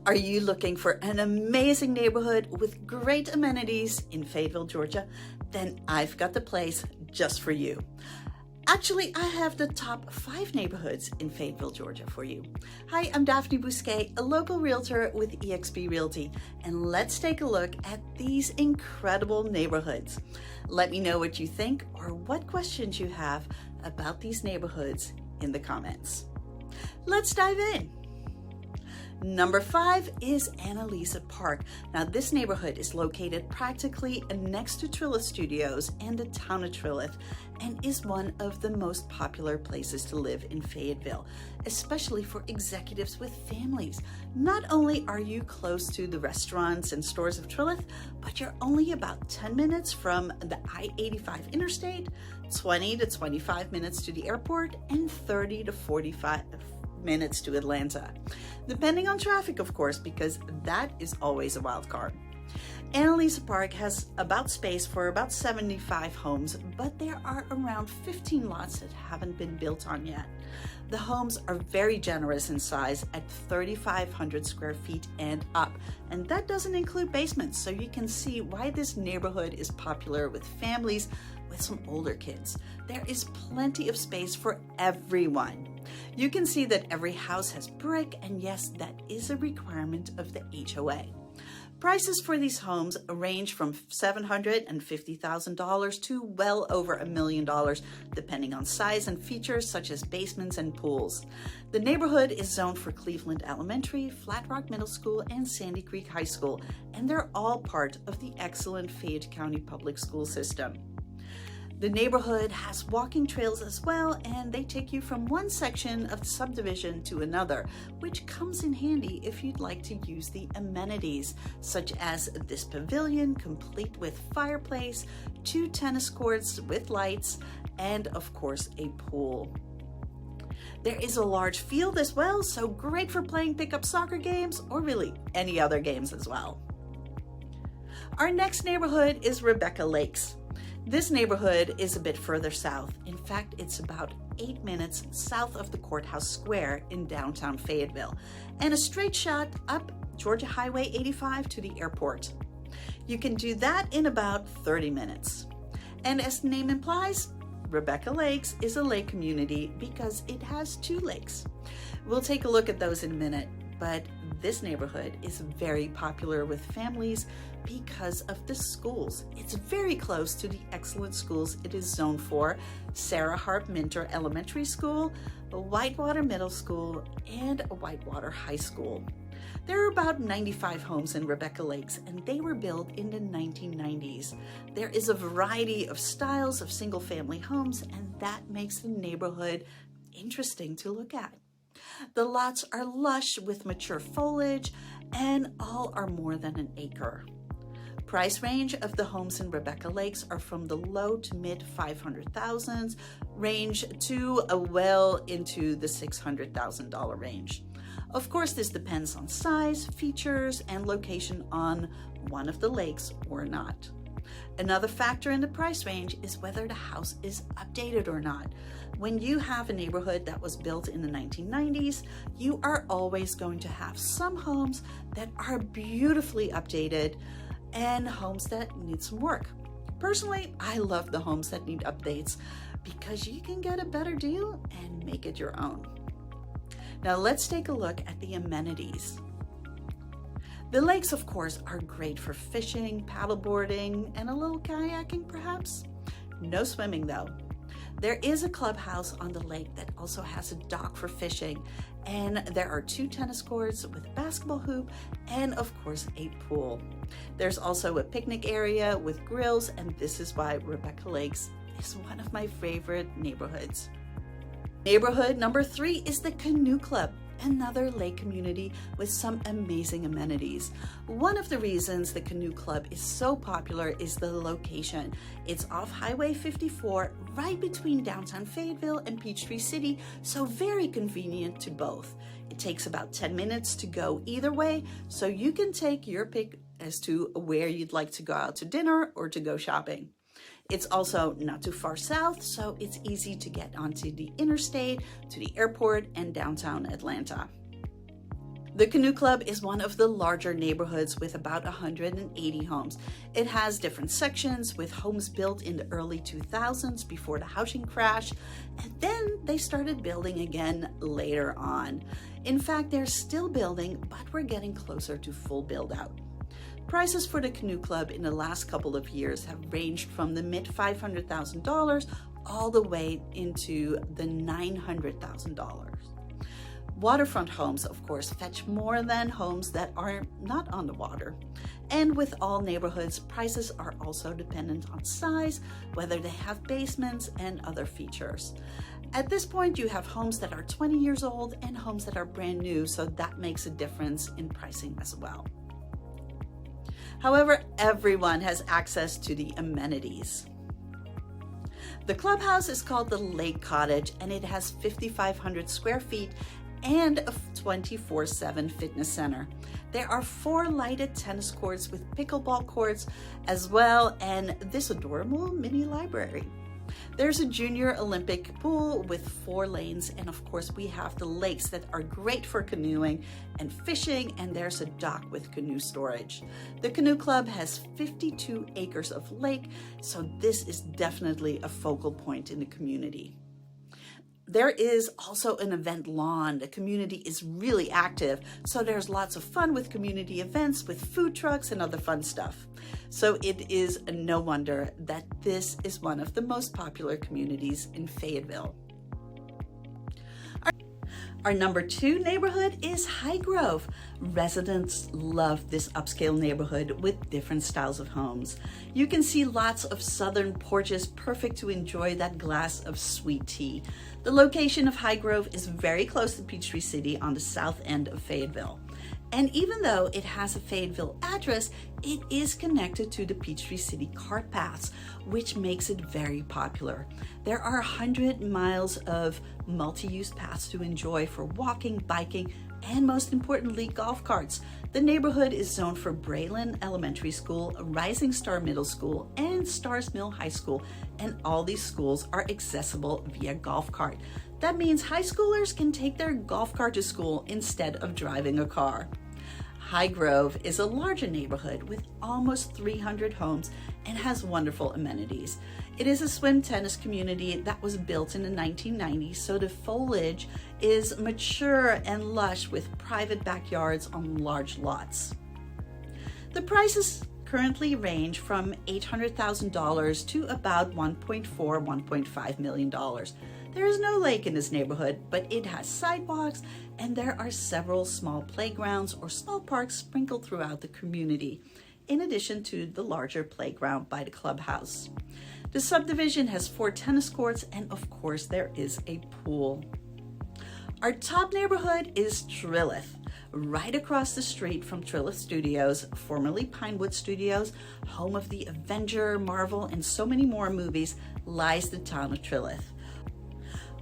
Are you looking for an amazing neighborhood with great amenities in Fayetteville, Georgia? Then I've got the place just for you. Actually, I have the top 5 neighborhoods in Fayetteville, Georgia for you. Hi, I'm Daphne Bousquet, a local realtor with eXp Realty, and let's take a look at these incredible neighborhoods. Let me know what you think or what questions you have about these neighborhoods in the comments. Let's dive in. Number 5 is Analisa Park. Now this neighborhood is located practically next to Trilith Studios and the town of Trilith, and is one of the most popular places to live in Fayetteville, especially for executives with families. Not only are you close to the restaurants and stores of Trilith, but you're only about 10 minutes from the I-85 interstate, 20 to 25 minutes to the airport, and 30 to 45 minutes to Atlanta, depending on traffic, of course, because that is always a wild card. Analisa Park has about space for about 75 homes, but there are around 15 lots that haven't been built on yet. The homes are very generous in size at 3,500 square feet and up, and that doesn't include basements, so you can see why this neighborhood is popular with families with some older kids. There is plenty of space for everyone. You can see that every house has brick, and yes, that is a requirement of the HOA. Prices for these homes range from $750,000 to well over $1 million, depending on size and features such as basements and pools. The neighborhood is zoned for Cleveland Elementary, Flat Rock Middle School, and Sandy Creek High School, and they're all part of the excellent Fayette County public school system. The neighborhood has walking trails as well, and they take you from one section of the subdivision to another, which comes in handy if you'd like to use the amenities, such as this pavilion complete with fireplace, 2 tennis courts with lights, and of course a pool. There is a large field as well, so great for playing pickup soccer games or really any other games as well. Our next neighborhood is Rebecca Lakes. This neighborhood is a bit further south. In fact, it's about 8 minutes south of the Courthouse Square in downtown Fayetteville, and a straight shot up Georgia Highway 85 to the airport. You can do that in about 30 minutes. And as the name implies, Rebecca Lakes is a lake community because it has 2 lakes. We'll take a look at those in a minute, but this neighborhood is very popular with families because of the schools. It's very close to the excellent schools it is zoned for: Sarah Harve Minter Elementary School, Whitewater Middle School, and Whitewater High School. There are about 95 homes in Rebecca Lakes, and they were built in the 1990s. There is a variety of styles of single-family homes, and that makes the neighborhood interesting to look at. The lots are lush with mature foliage, and all are more than an acre. Price range of the homes in Rebecca Lakes are from the low to mid 500,000s range to well into the $600,000 range. Of course, this depends on size, features, and location on one of the lakes or not. Another factor in the price range is whether the house is updated or not. When you have a neighborhood that was built in the 1990s, you are always going to have some homes that are beautifully updated and homes that need some work. Personally, I love the homes that need updates because you can get a better deal and make it your own. Now let's take a look at the amenities. The lakes, of course, are great for fishing, paddleboarding, and a little kayaking perhaps. No swimming though. There is a clubhouse on the lake that also has a dock for fishing, and there are 2 tennis courts with a basketball hoop and of course a pool. There's also a picnic area with grills, and this is why Rebecca Lakes is one of my favorite neighborhoods. Neighborhood number 3 is the Canoe Club, another lake community with some amazing amenities. One of the reasons the Canoe Club is so popular is the location. It's off Highway 54, right between downtown Fayetteville and Peachtree City, so very convenient to both. It takes about 10 minutes to go either way, so you can take your pick as to where you'd like to go out to dinner or to go shopping. It's also not too far south, so it's easy to get onto the interstate, to the airport, and downtown Atlanta. The Canoe Club is one of the larger neighborhoods with about 180 homes. It has different sections with homes built in the early 2000s before the housing crash, and then they started building again later on. In fact, they're still building, but we're getting closer to full build out. Prices for the Canoe Club in the last couple of years have ranged from the mid $500,000 all the way into the $900,000. Waterfront homes, of course, fetch more than homes that are not on the water. And with all neighborhoods, prices are also dependent on size, whether they have basements and other features. At this point, you have homes that are 20 years old and homes that are brand new, so that makes a difference in pricing as well. However, everyone has access to the amenities. The clubhouse is called the Lake Cottage, and it has 5,500 square feet and a 24/7 fitness center. There are 4 lighted tennis courts with pickleball courts as well, and this adorable mini library. There's a junior Olympic pool with 4 lanes, and of course we have the lakes that are great for canoeing and fishing, and there's a dock with canoe storage. The Canoe Club has 52 acres of lake, so this is definitely a focal point in the community. There is also an event lawn. The community is really active, so there's lots of fun with community events with food trucks and other fun stuff. So it is no wonder that this is one of the most popular communities in Fayetteville. Our number 2 neighborhood is High Grove. Residents love this upscale neighborhood with different styles of homes. You can see lots of southern porches, perfect to enjoy that glass of sweet tea. The location of High Grove is very close to Peachtree City on the south end of Fayetteville. And even though it has a Fayetteville address, it is connected to the Peachtree City cart paths, which makes it very popular. There are 100 miles of multi-use paths to enjoy for walking, biking, and most importantly, golf carts. The neighborhood is zoned for Braylon Elementary School, Rising Star Middle School, and Stars Mill High School, and all these schools are accessible via golf cart. That means high schoolers can take their golf cart to school instead of driving a car. High Grove is a larger neighborhood with almost 300 homes and has wonderful amenities. It is a swim tennis community that was built in the 1990s, so the foliage is mature and lush with private backyards on large lots. The prices currently range from $800,000 to about $1.5 million. There is no lake in this neighborhood, but it has sidewalks, and there are several small playgrounds or small parks sprinkled throughout the community, in addition to the larger playground by the clubhouse. The subdivision has 4 tennis courts, and of course there is a pool. Our top neighborhood is Trilith. Right across the street from Trilith Studios, formerly Pinewood Studios, home of the Avenger, Marvel, and so many more movies, lies the town of Trilith.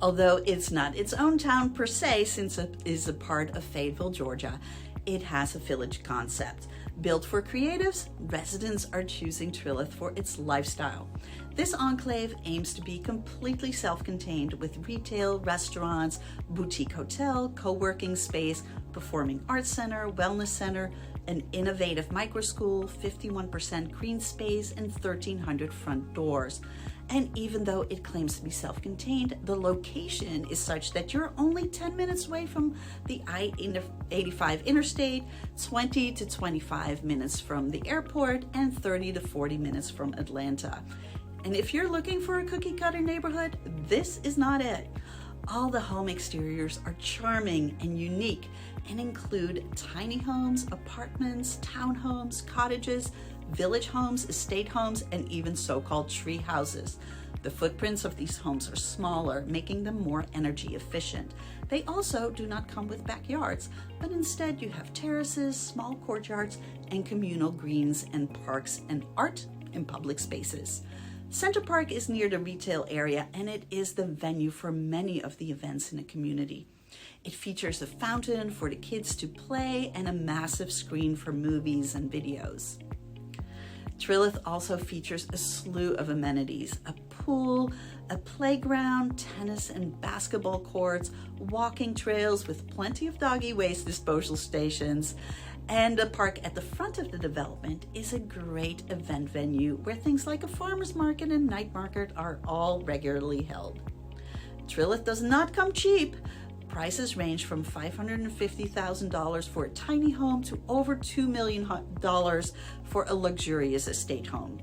Although it's not its own town per se, since it is a part of Fayetteville, Georgia, it has a village concept. Built for creatives, residents are choosing Trilith for its lifestyle. This enclave aims to be completely self-contained with retail, restaurants, boutique hotel, co-working space, performing arts center, wellness center, an innovative microschool, 51% green space, and 1,300 front doors. And even though it claims to be self-contained, the location is such that you're only 10 minutes away from the I-85 interstate, 20 to 25 minutes from the airport, and 30 to 40 minutes from Atlanta. And if you're looking for a cookie-cutter neighborhood, this is not it. All the home exteriors are charming and unique and include tiny homes, apartments, townhomes, cottages, village homes, estate homes, and even so-called tree houses. The footprints of these homes are smaller, making them more energy efficient. They also do not come with backyards, but instead you have terraces, small courtyards, and communal greens and parks and art in public spaces. Center Park is near the retail area, and it is the venue for many of the events in the community. It features a fountain for the kids to play and a massive screen for movies and videos. Trilith also features a slew of amenities, a pool, A playground, tennis and basketball courts, walking trails with plenty of doggy waste disposal stations, and a park at the front of the development is a great event venue where things like a farmer's market and night market are all regularly held. Trilith does not come cheap. Prices range from $550,000 for a tiny home to over $2 million for a luxurious estate home.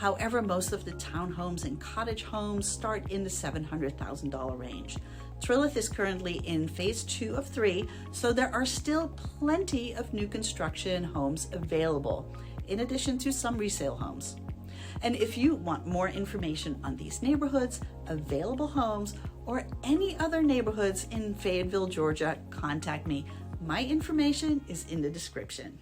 However, most of the townhomes and cottage homes start in the $700,000 range. Trilith is currently in phase 2 of 3, so there are still plenty of new construction homes available, in addition to some resale homes. And if you want more information on these neighborhoods, available homes, or any other neighborhoods in Fayetteville, Georgia, contact me. My information is in the description.